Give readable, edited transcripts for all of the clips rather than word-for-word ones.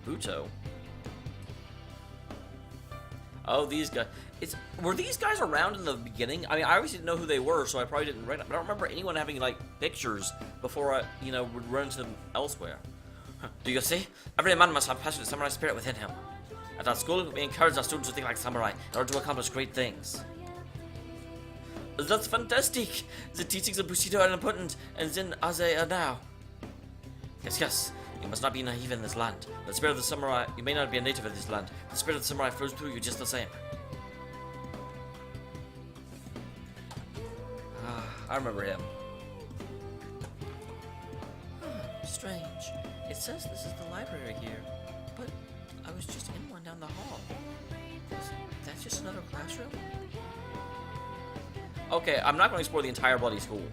Buto. Oh, these guys. Were these guys around in the beginning? I mean, I obviously didn't know who they were, so I probably didn't write it. But I don't remember anyone having, like, pictures before I, would run into them elsewhere. Do you see? Every man must have passionate samurai spirit within him. At our school, we encourage our students to think like samurai in order to accomplish great things. That's fantastic! The teachings of Bushido are important, and Zen as they are now. Yes. You must not be naive in this land. The spirit of the samurai, you may not be a native of this land. The spirit of the samurai flows through you just the same. I remember him. Strange. It says this is the library here, but I was just in one down the hall. Is that just another classroom? Okay, I'm not going to explore the entire bloody school.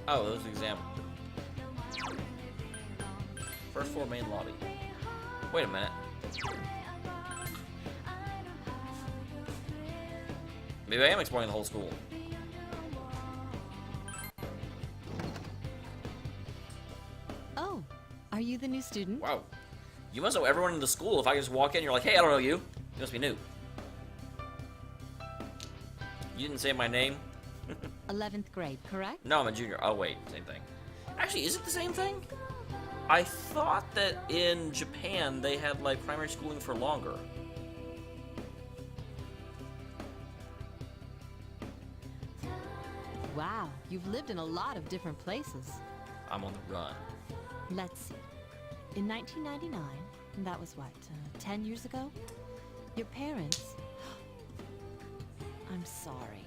Oh, there's the exam. First floor main lobby. Wait a minute. Maybe I am exploring the whole school. Oh, are you the new student? Wow. You must know everyone in the school. If I just walk in, you're like, hey, I don't know you. You must be new. You didn't say my name? 11th grade, correct? No, I'm a junior. Oh, wait. Same thing. Actually, is it the same thing? I thought that in Japan, they had, like, primary schooling for longer. Wow, you've lived in a lot of different places. I'm on the run. Let's see. In 1999, that was what, 10 years ago? Your parents... I'm sorry.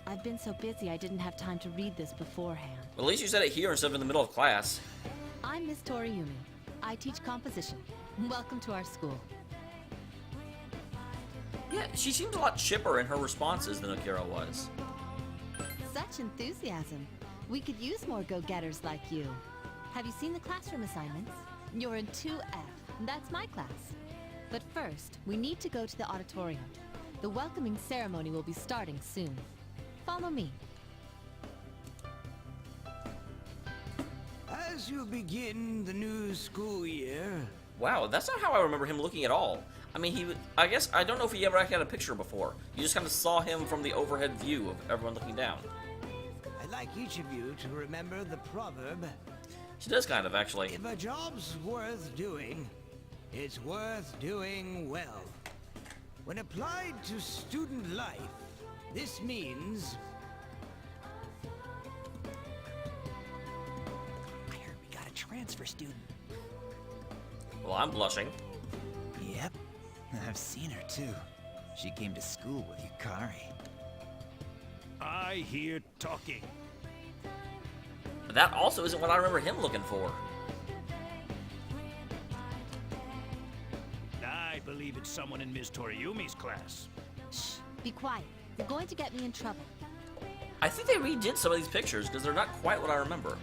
I've been so busy I didn't have time to read this beforehand. Well, at least you said it here instead of in the middle of class. I'm Miss Toriyumi. I teach composition. Welcome to our school. Yeah, she seems a lot chipper in her responses than Akira was. Such enthusiasm. We could use more go-getters like you. Have you seen the classroom assignments? You're in 2F. That's my class. But first, we need to go to the auditorium. The welcoming ceremony will be starting soon. Follow me. As you begin the new school year... Wow, that's not how I remember him looking at all. I mean, I guess, I don't know if he ever actually had a picture before. You just kind of saw him from the overhead view of everyone looking down. I'd like each of you to remember the proverb... She does kind of, actually. If a job's worth doing, it's worth doing well. When applied to student life, this means... I heard we got a transfer student. Well, I'm blushing. Yep, I've seen her too. She came to school with Yukari. I hear talking. But that also isn't what I remember him looking for. I believe it's someone in Ms. Toriyumi's class. Shh, be quiet. You're going to get me in trouble. I think they redid some of these pictures because they're not quite what I remember.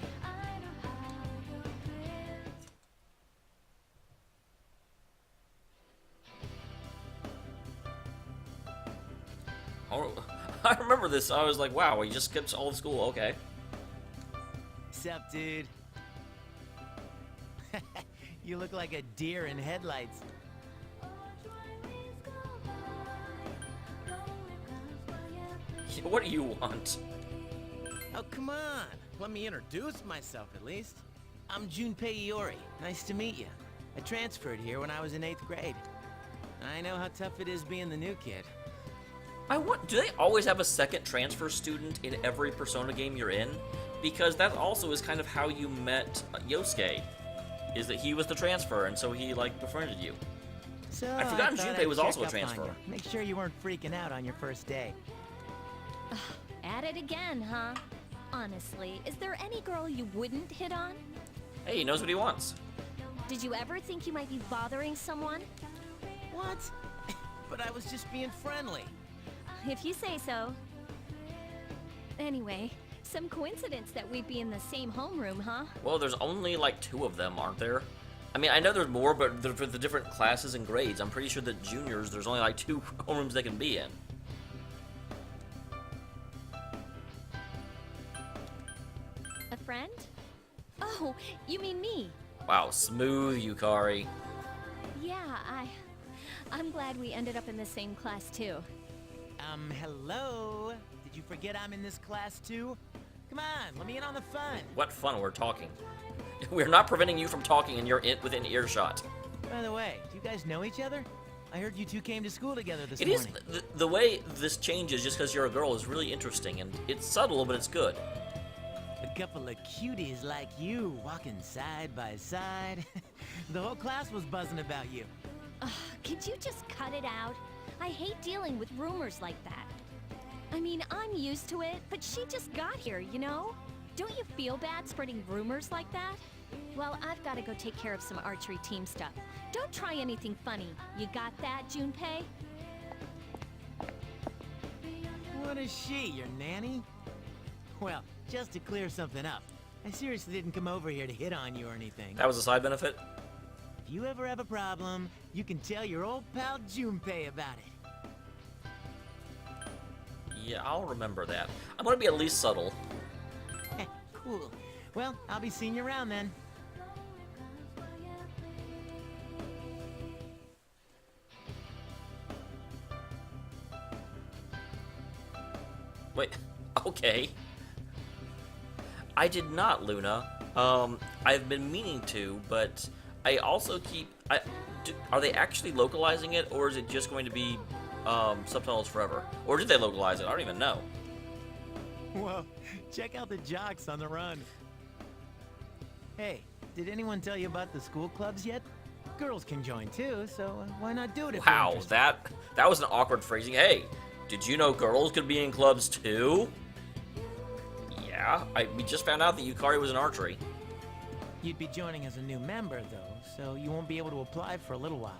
Oh, I remember this. I was like, wow, he just skips all of school. Okay. Sup, dude? You look like a deer in headlights. What do you want? Oh, come on. Let me introduce myself, at least. I'm Junpei Iori. Nice to meet you. I transferred here when I was in 8th grade. I know how tough it is being the new kid. Do they always have a second transfer student in every Persona game you're in? Because that also is kind of how you met Yosuke. Is that he was the transfer, and so he, like, befriended you. So I'd forgotten thought Junpei I'd was check also a up on transfer. you. Make sure you weren't freaking out on your first day. At it again, huh? Honestly, is there any girl you wouldn't hit on? Hey, he knows what he wants. Did you ever think you might be bothering someone? What? But I was just being friendly. If you say so. Anyway, some coincidence that we'd be in the same homeroom, huh? Well, there's only like 2 of them, aren't there? I mean, I know there's more, but for the different classes and grades, I'm pretty sure that juniors, there's only like 2 homerooms they can be in. A friend? Oh, you mean me? Wow, smooth, Yukari. Yeah, I'm glad we ended up in the same class too. Hello? Did you forget I'm in this class too? Come on, let me in on the fun. What fun we're talking. We're not preventing you from talking, and you're within earshot. By the way, do you guys know each other? I heard you two came to school together this It is morning. the way this changes just because you're a girl is really interesting, and it's subtle, but it's good. A couple of cuties like you walking side by side. The whole class was buzzing about you. Ugh, could you just cut it out? I hate dealing with rumors like that. I mean, I'm used to it, but she just got here, you know? Don't you feel bad spreading rumors like that? Well, I've got to go take care of some archery team stuff. Don't try anything funny. You got that, Junpei? What is she, your nanny? Well, just to clear something up, I seriously didn't come over here to hit on you or anything. That was a side benefit? If you ever have a problem, you can tell your old pal Junpei about it. Yeah, I'll remember that. I'm gonna be at least subtle. Cool. Well, I'll be seeing you around then. Wait, okay. I did not, Luna. I've been meaning to, but I also keep... are they actually localizing it, or is it just going to be subtitles forever? Or did they localize it? I don't even know. Whoa, check out the jocks on the run. Hey, did anyone tell you about the school clubs yet? Girls can join too, so why not do it if you're Wow, interested? that was an awkward phrasing. Hey, did you know girls could be in clubs too? Yeah, we just found out that Yukari was in archery. You'd be joining as a new member, though, so you won't be able to apply for a little while.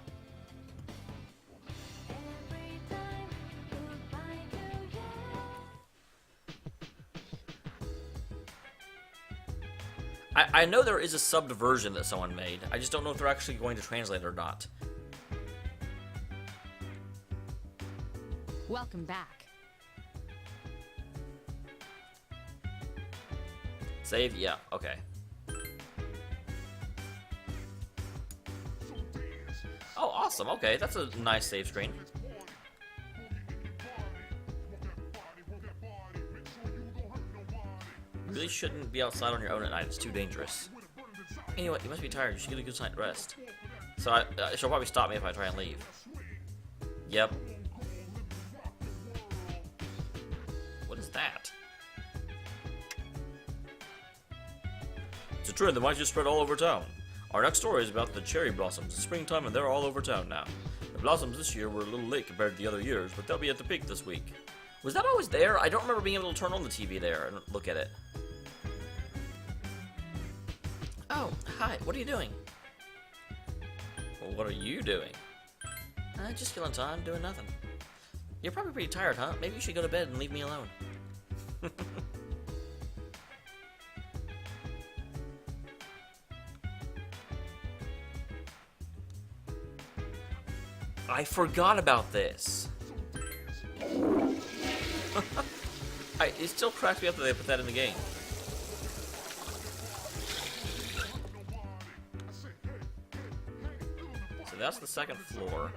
I know there is a subbed version that someone made. I just don't know if they're actually going to translate it or not. Welcome back. Save? Yeah, okay. Oh, awesome. Okay, that's a nice save screen. You really shouldn't be outside on your own at night. It's too dangerous. Anyway, you must be tired. You should get a good night's rest. So she'll probably stop me if I try and leave. Yep. What is that? It's a trend that might just spread all over town. Our next story is about the cherry blossoms. It's springtime and they're all over town now. The blossoms this year were a little late compared to the other years, but they'll be at the peak this week. Was that always there? I don't remember being able to turn on the TV there and look at it. Oh, hi. What are you doing? Well, what are you doing? Just killing time, doing nothing. You're probably pretty tired, huh? Maybe you should go to bed and leave me alone. I forgot about this. It still cracks me up that they put that in the game. So that's the second floor.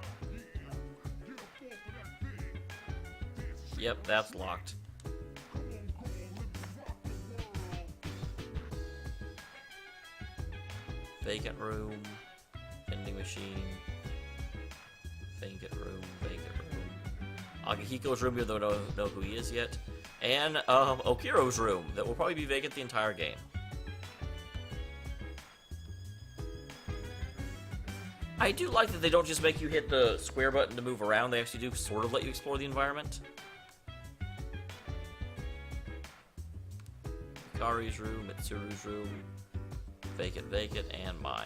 Yep, that's locked. Vacant room. Vending machine. Vacant room, vacant room. Agahiko's room, even though I don't know who he is yet. And Okiro's room, that will probably be vacant the entire game. I do like that they don't just make you hit the square button to move around, they actually do sort of let you explore the environment. Hikari's room, Mitsuru's room, vacant, vacant, and mine.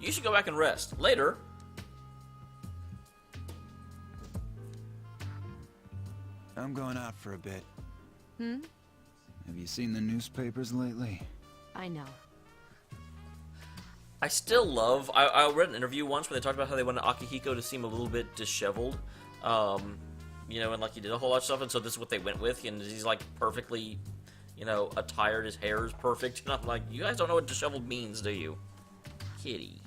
You should go back and rest. Later. I'm going out for a bit. Hmm? Have you seen the newspapers lately? I know. I still love. I read an interview once where they talked about how they wanted Akihiko to seem a little bit disheveled, you know, and like he did a whole lot of stuff, and so this is what they went with, and he's like perfectly, you know, attired. His hair is perfect, and I'm like, you guys don't know what disheveled means, do you? Kitty.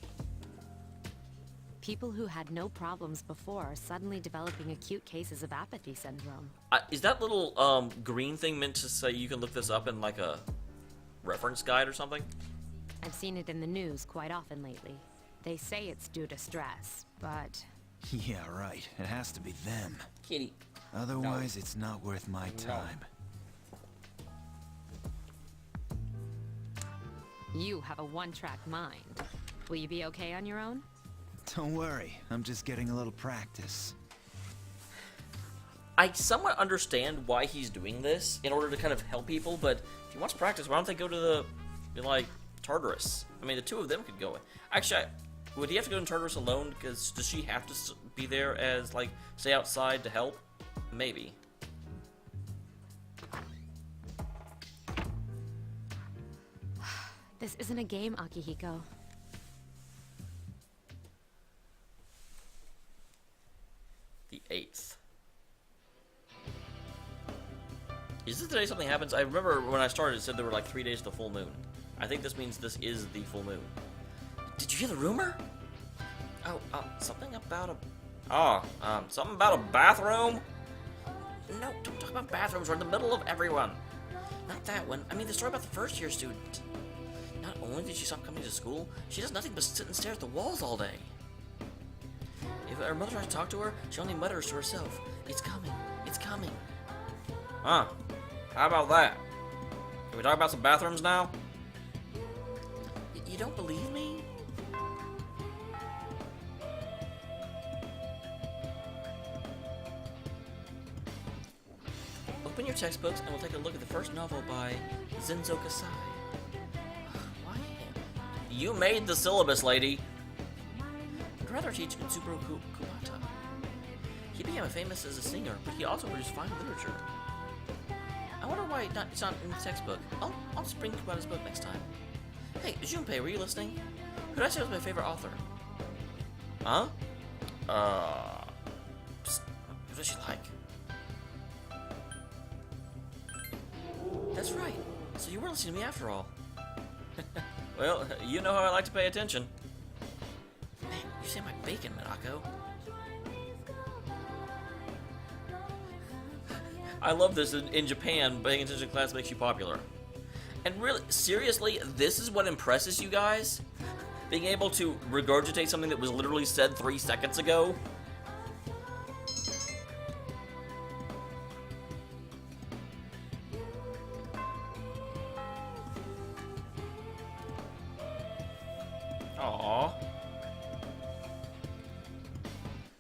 People who had no problems before are suddenly developing acute cases of apathy syndrome. Is that little green thing meant to say you can look this up in like a reference guide or something? I've seen it in the news quite often lately. They say it's due to stress, but... Yeah, right. It has to be them. Kitty. Otherwise, it's not worth my time. You have a one-track mind. Will you be okay on your own? Don't worry. I'm just getting a little practice. I somewhat understand why he's doing this in order to kind of help people, but if he wants practice, why don't they go to the, like, Tartarus? I mean, the two of them could go. Actually, would he have to go to Tartarus alone? Because does she have to be there as, like, stay outside to help? Maybe. This isn't a game, Akihiko. The 8th. Is this the day something happens? I remember when I started, it said there were like 3 days to the full moon. I think this means this is the full moon. Did you hear the rumor? Oh, something about a... something about a bathroom? No, don't talk about bathrooms. We're in the middle of everyone. Not that one. I mean, the story about the first-year student. Not only did she stop coming to school, she does nothing but sit and stare at the walls all day. If her mother tries to talk to her, she only mutters to herself, "It's coming, it's coming." Huh. How about that? Can we talk about some bathrooms now? You don't believe me? Open your textbooks and we'll take a look at the first novel by Zenzo Kasai. Why him? You made the syllabus, lady. I'd rather teach Utsuburo Kubata. He became famous as a singer, but he also produced fine literature. I wonder why it's not in the textbook. I'll just bring Kubata's book next time. Hey, Junpei, were you listening? Who did I say was my favorite author? Huh? What does she like? That's right. So you were listening to me after all. Well, you know how I like to pay attention. Man, you say my bacon, Minako. I love this. In Japan, paying attention to class makes you popular. And really, seriously, this is what impresses you guys? Being able to regurgitate something that was literally said 3 seconds ago? Aww.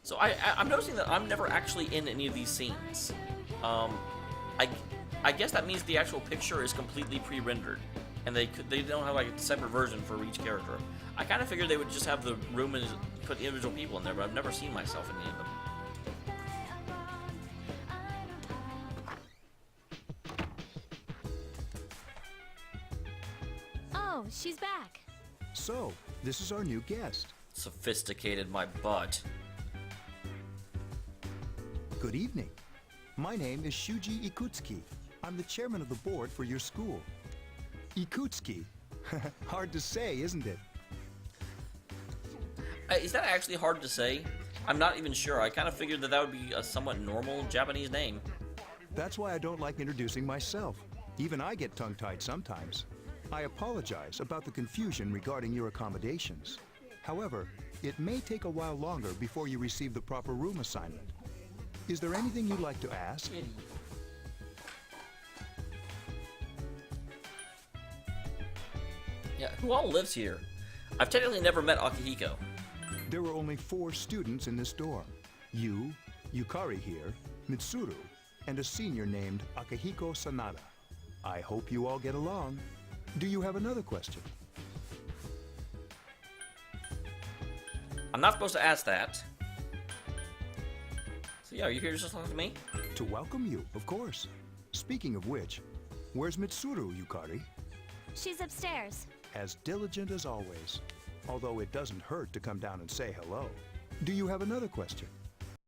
So I'm noticing that I'm never actually in any of these scenes. I guess that means the actual picture is completely pre-rendered, and they don't have like a separate version for each character. I kind of figured they would just have the room and put individual people in there, but I've never seen myself in any of them. Oh, she's back. So, this is our new guest. Sophisticated my butt. Good evening. My name is Shuji Ikutsuki. I'm the chairman of the board for your school. Ikutsuki. Hard to say, isn't it? Is that actually hard to say? I'm not even sure. I kind of figured that would be a somewhat normal Japanese name. That's why I don't like introducing myself. Even I get tongue-tied sometimes. I apologize about the confusion regarding your accommodations. However, it may take a while longer before you receive the proper room assignment. Is there anything you'd like to ask? Yeah, who all lives here? I've technically never met Akihiko. There were only 4 students in this dorm. You, Yukari here, Mitsuru, and a senior named Akihiko Sanada. I hope you all get along. Do you have another question? I'm not supposed to ask that. So yeah, are you here just to talk to me? To welcome you, of course. Speaking of which, where's Mitsuru, Yukari? She's upstairs. As diligent as always. although it doesn't hurt to come down and say hello. Do you have another question?